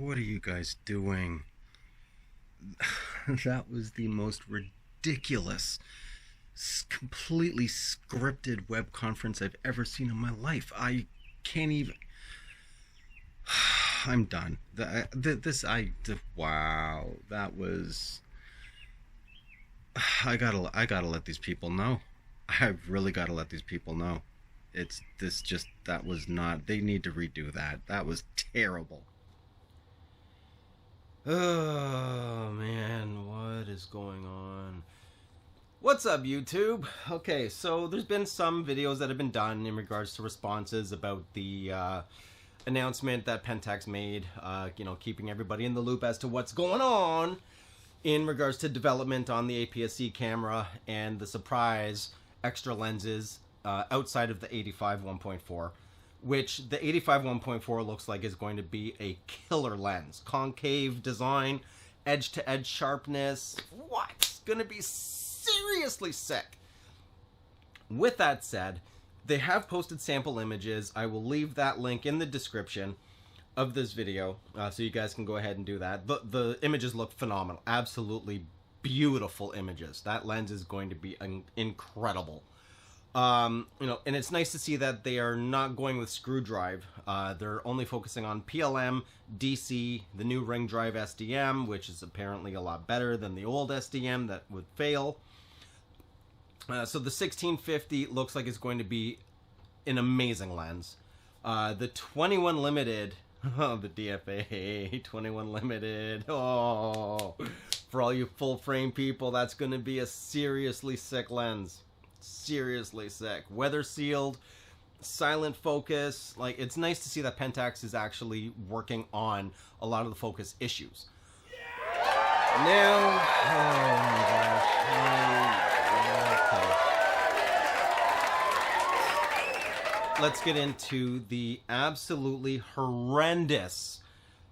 What are you guys doing? That was the most ridiculous, completely scripted web conference I've ever seen in my life. I can't even. I'm done. Wow, that was. I gotta let these people know. I've really gotta let these people know. That was not. They need to redo that. That was terrible. Oh man, what is going on? What's up, YouTube? Okay, so there's been some videos that have been done in regards to responses about the announcement that Pentax made, keeping everybody in the loop as to what's going on in regards to development on the APS-C camera and the surprise extra lenses outside of the 85 1.4. Which the 85 1.4 looks like is going to be a killer lens. Concave design, edge-to-edge sharpness. What? It's going to be seriously sick. With that said, they have posted sample images. I will leave that link in the description of this video, so you guys can go ahead and do that. The images look phenomenal. Absolutely beautiful images. That lens is going to be incredible. And it's nice to see that they are not going with screw drive. They're only focusing on PLM, DC, the new ring drive SDM, which is apparently a lot better than the old SDM that would fail. So the 1650 looks like it's going to be an amazing lens. The 21 limited, oh, the DFA 21 limited, oh, for all you full frame people, that's going to be a seriously sick lens. Seriously sick. Weather sealed, silent focus. Like, it's nice to see that Pentax is actually working on a lot of the focus issues. Now, oh my gosh. Okay. Let's get into the absolutely horrendous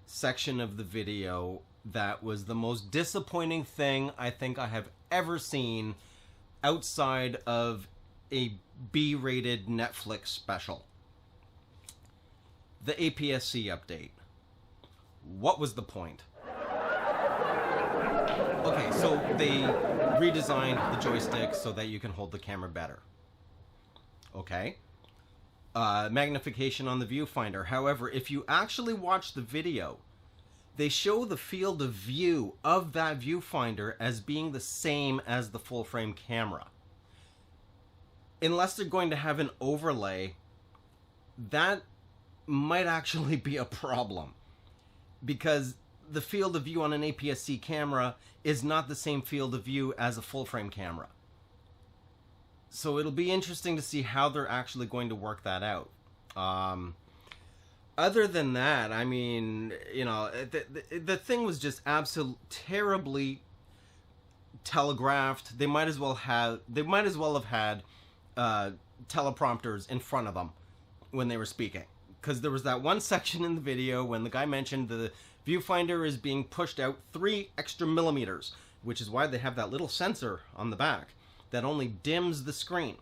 section of the video that was the most disappointing thing I think I have ever seen outside of a B-rated Netflix special. The APS-C update. What was the point? Okay, so they redesigned the joystick so that you can hold the camera better. Okay. Magnification on the viewfinder. However, if you actually watch the video, they show the field of view of that viewfinder as being the same as the full frame camera. Unless they're going to have an overlay, that might actually be a problem. Because the field of view on an APS-C camera is not the same field of view as a full frame camera. So it'll be interesting to see how they're actually going to work that out. Other than that, I mean, the thing was just absolutely terribly telegraphed. They might as well have had teleprompters in front of them when they were speaking, because there was that one section in the video when the guy mentioned the viewfinder is being pushed out 3 extra millimeters, which is why they have that little sensor on the back that only dims the screen.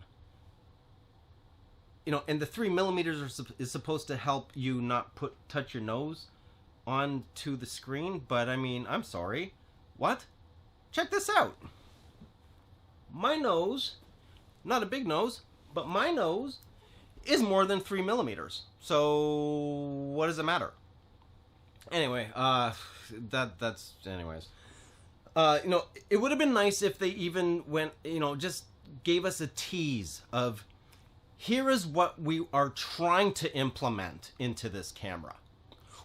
And the 3 millimeters is supposed to help you not touch your nose onto the screen. But I mean, I'm sorry. What? Check this out. My nose, not a big nose, but my nose is more than 3 millimeters. So what does it matter? Anyway, anyways. It would have been nice if they even went, just gave us a tease of, here is what we are trying to implement into this camera.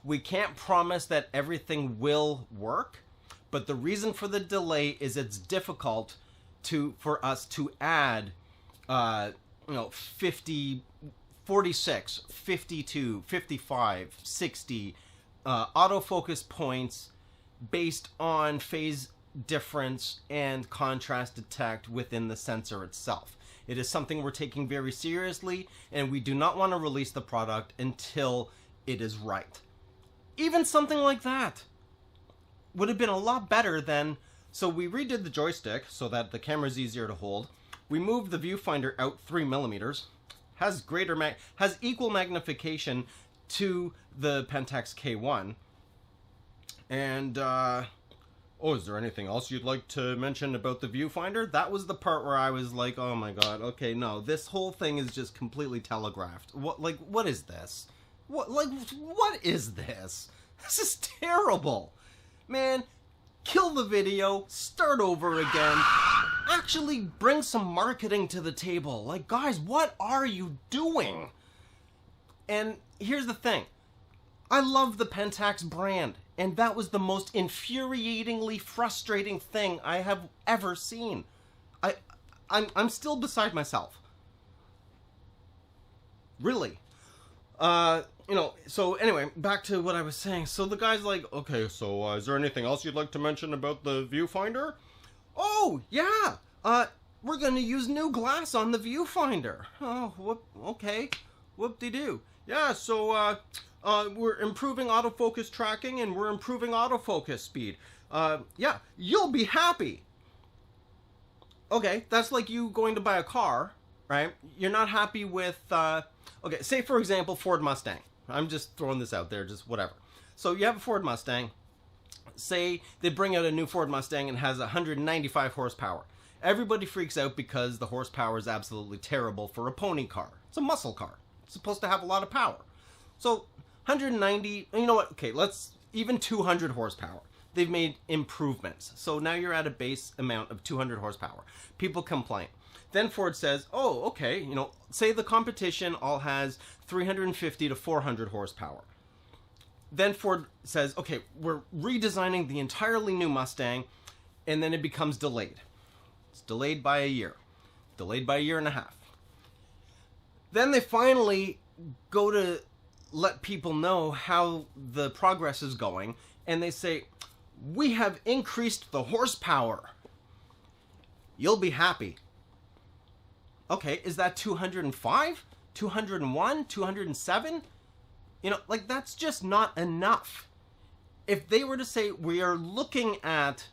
We can't promise that everything will work, but the reason for the delay is it's difficult for us to add 50, 46, 52, 55, 60 autofocus points based on phase difference and contrast detect within the sensor itself. It is something we're taking very seriously, and we do not want to release the product until it is right. Even something like that would have been a lot better than... So we redid the joystick so that the camera is easier to hold. We moved the viewfinder out 3 millimeters. Has equal magnification to the Pentax K1. And, oh, is there anything else you'd like to mention about the viewfinder? That was the part where I was like, oh my god, okay, no, this whole thing is just completely telegraphed. What is this? What is this? This is terrible. Man, kill the video, start over again, actually bring some marketing to the table. Like, guys, what are you doing? And here's the thing. I love the Pentax brand, and that was the most infuriatingly frustrating thing I have ever seen. I'm still beside myself. Really. You know, so anyway, back to what I was saying. So the guy's like, okay, so is there anything else you'd like to mention about the viewfinder? Oh, yeah. We're going to use new glass on the viewfinder. Oh, okay. Whoop-de-doo. Yeah, so, we're improving autofocus tracking and we're improving autofocus speed. Yeah, you'll be happy. Okay, that's like you going to buy a car, right? You're not happy with, okay, say for example, Ford Mustang. I'm just throwing this out there, just whatever. So you have a Ford Mustang. Say they bring out a new Ford Mustang and has 195 horsepower. Everybody freaks out because the horsepower is absolutely terrible for a pony car. It's a muscle car. It's supposed to have a lot of power. So 190, you know what? Okay, let's even 200 horsepower. They've made improvements. So now you're at a base amount of 200 horsepower. People complain. Then Ford says, oh, okay, you know, say the competition all has 350 to 400 horsepower. Then Ford says, okay, we're redesigning the entirely new Mustang, and then it becomes delayed. It's delayed by a year. Delayed by a year and a half. Then they finally go to let people know how the progress is going, and they say, we have increased the horsepower. You'll be happy. Okay, is that 205? 201? 207? You know, like, that's just not enough. If they were to say, we are looking at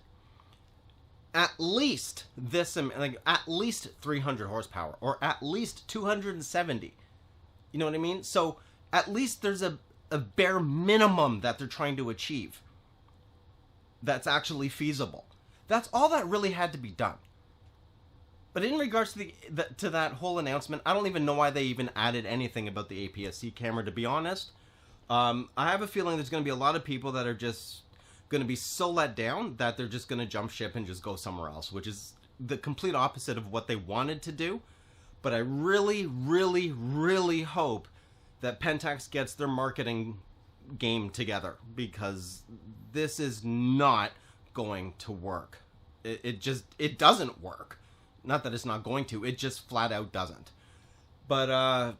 least this, like, at least 300 horsepower, or at least 270. You know what I mean? So, at least there's a bare minimum that they're trying to achieve that's actually feasible. That's all that really had to be done. But in regards to that whole announcement, I don't even know why they even added anything about the APS-C camera, to be honest. I have a feeling there's going to be a lot of people that are just going to be so let down that they're just going to jump ship and just go somewhere else, which is the complete opposite of what they wanted to do. But I really, really, really hope that Pentax gets their marketing game together, because this is not going to work. It doesn't work. Not that it's not going to, it just flat out doesn't. But,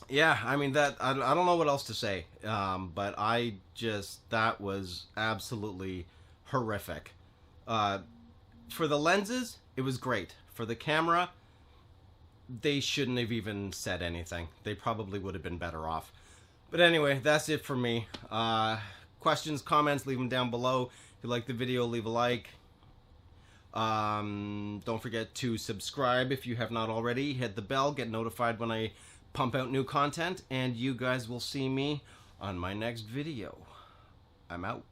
yeah, I mean, I don't know what else to say. But that was absolutely horrific. For the lenses, it was great. For the camera, they shouldn't have even said anything. They probably would have been better off. But anyway, that's it for me. Questions, comments, leave them down below. If you like the video, leave a like. Don't forget to subscribe if you have not already. Hit the bell, get notified when I pump out new content, and you guys will see me on my next video. I'm out.